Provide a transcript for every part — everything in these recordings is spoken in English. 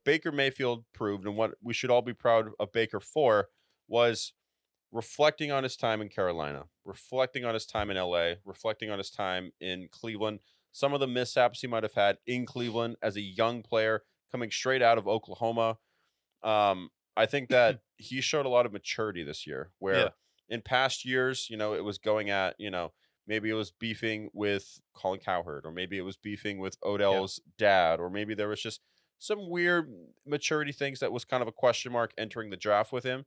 what Baker Mayfield proved and what we should all be proud of Baker for was reflecting on his time in Carolina, reflecting on his time in LA, reflecting on his time in Cleveland, some of the mishaps he might have had in Cleveland as a young player coming straight out of Oklahoma. I think that he showed a lot of maturity this year, Yeah. where in past years, it was going at, maybe it was beefing with Colin Cowherd, or maybe it was beefing with Yeah. Odell's dad, or maybe there was just some weird maturity things that was kind of a question mark entering the draft with him.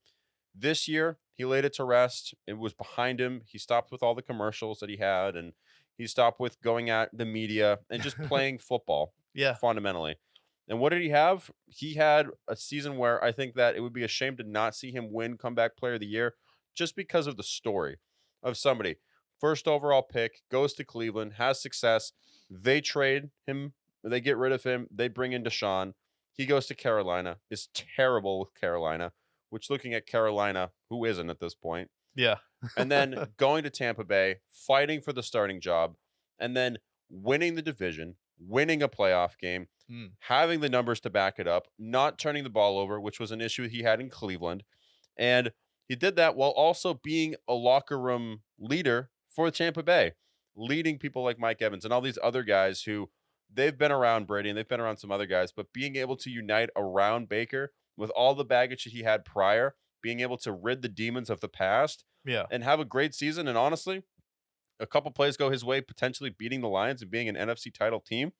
This year, he laid it to rest. It was behind him. He stopped with all the commercials that he had, and he stopped with going at the media and just playing football Yeah. fundamentally. And what did he have? He had a season where I think that it would be a shame to not see him win comeback player of the year just because of the story of somebody. First overall pick, goes to Cleveland, has success. They trade him, they get rid of him, they bring in Deshaun. He goes to Carolina, is terrible with Carolina, which looking at Carolina, who isn't at this point, Yeah. and then going to Tampa Bay, fighting for the starting job, and then winning the division, winning a playoff game, Mm. having the numbers to back it up, not turning the ball over, which was an issue he had in Cleveland. And he did that while also being a locker room leader for Tampa Bay, leading people like Mike Evans and all these other guys who they've been around Brady and they've been around some other guys, but being able to unite around Baker with all the baggage that he had prior, being able to rid the demons of the past Yeah. and have a great season. And honestly, a couple plays go his way, potentially beating the Lions and being an NFC title team.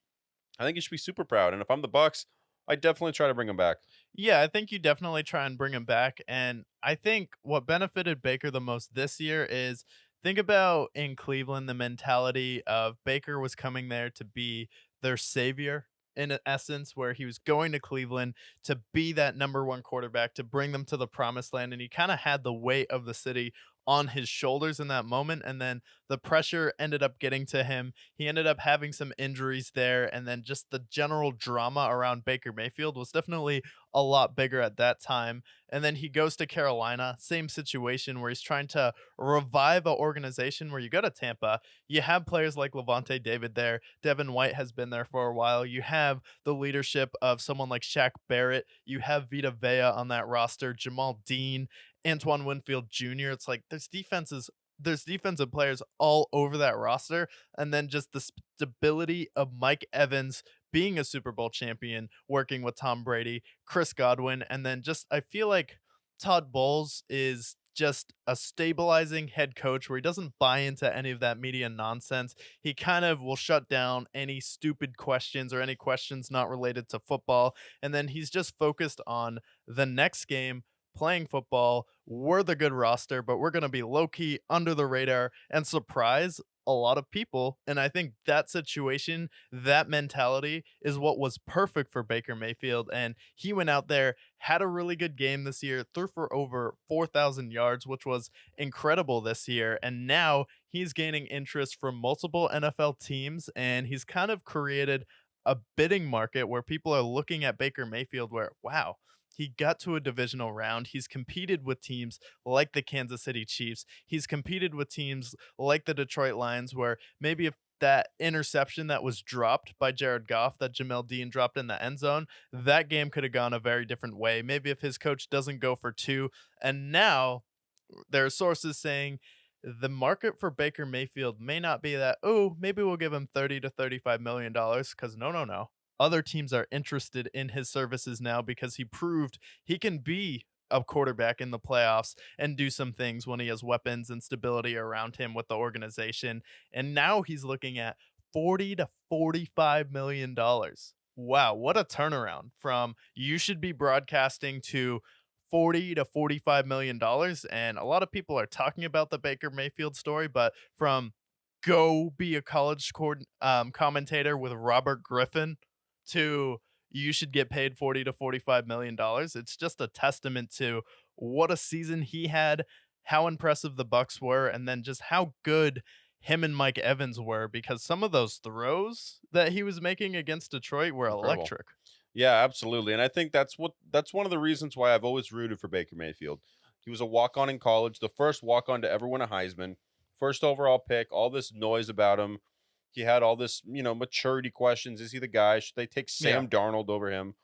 I think you should be super proud. And if I'm the Bucks, I definitely try to bring him back. Yeah, I think you definitely try and bring him back. And I think what benefited Baker the most this year is think about in Cleveland the mentality of Baker was coming there to be their savior in essence, where he was going to Cleveland to be that number one quarterback, to bring them to the promised land. And he kind of had the weight of the city on his shoulders in that moment. And then the pressure ended up getting to him. He ended up having some injuries there. And then just the general drama around Baker Mayfield was definitely a lot bigger at that time. And then he goes to Carolina, same situation where he's trying to revive an organization where you go to Tampa, you have players like Levante David there. Devin White has been there for a while. You have the leadership of someone like Shaq Barrett. You have Vita Vea on that roster, Jamal Dean, Antoine Winfield Jr. It's like there's defensive players all over that roster. And then just the stability of Mike Evans being a Super Bowl champion, working with Tom Brady, Chris Godwin, and then just I feel like Todd Bowles is just a stabilizing head coach where he doesn't buy into any of that media nonsense. He kind of will shut down any stupid questions or any questions not related to football. And then he's just focused on the next game, playing football. We're the good roster, but we're going to be low key under the radar and surprise a lot of people. And I think that situation, that mentality is what was perfect for Baker Mayfield. And he went out there, had a really good game this year, threw for over 4,000 yards, which was incredible this year. And now he's gaining interest from multiple NFL teams. And he's kind of created a bidding market where people are looking at Baker Mayfield where, wow, he got to a divisional round. He's competed with teams like the Kansas City Chiefs. He's competed with teams like the Detroit Lions, where maybe if that interception that was dropped by Jared Goff that Jamel Dean dropped in the end zone, that game could have gone a very different way. Maybe if his coach doesn't go for two. And now there are sources saying the market for Baker Mayfield may not be that, oh, maybe we'll give him 30 to $35 million because no, no, no. Other teams are interested in his services now because he proved he can be a quarterback in the playoffs and do some things when he has weapons and stability around him with the organization. And now he's looking at 40 to $45 million. Wow, what a turnaround from you should be broadcasting to 40 to $45 million. And a lot of people are talking about the Baker Mayfield story, but from go be a commentator with Robert Griffin to you should get paid 40 to $45 million. It's just a testament to what a season he had, how impressive the Bucks were, and then just how good him and Mike Evans were because some of those throws that he was making against Detroit were Incredible. electric. Yeah, absolutely. And I think that's one of the reasons why I've always rooted for Baker Mayfield. He was a walk-on in college, the first walk-on to ever win a Heisman, first overall pick, all this noise about him. He had all this, maturity questions. Is he the guy? Should they take Yeah. Sam Darnold over him?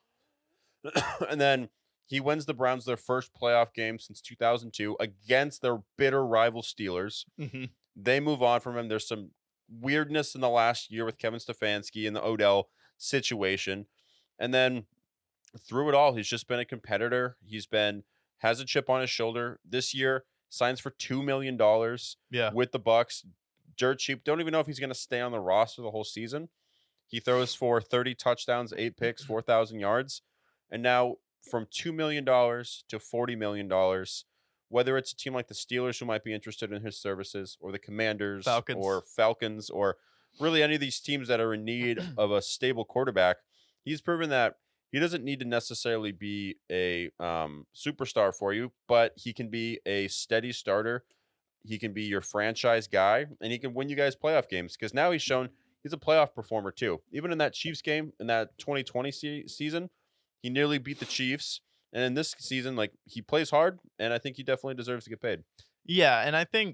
And then he wins the Browns their first playoff game since 2002 against their bitter rival Steelers. Mhm. They move on from him. There's some weirdness in the last year with Kevin Stefanski and the Odell situation. And then through it all, he's just been a competitor. Has a chip on his shoulder. This year, signs for $2 million Yeah. with the Bucks. Dirt cheap. Don't even know if he's going to stay on the roster the whole season. He throws for 30 touchdowns, 8 picks, 4,000 yards. And now from $2 million to $40 million, whether it's a team like the Steelers who might be interested in his services, or the Commanders or Falcons. Falcons, or really any of these teams that are in need of a stable quarterback, he's proven that he doesn't need to necessarily be a superstar for you, but he can be a steady starter. He can be your franchise guy, and he can win you guys playoff games, because now he's shown he's a playoff performer too. Even in that Chiefs game in that 2020 season, he nearly beat the Chiefs. And in this season, like, he plays hard, and I think he definitely deserves to get paid. Yeah, and I think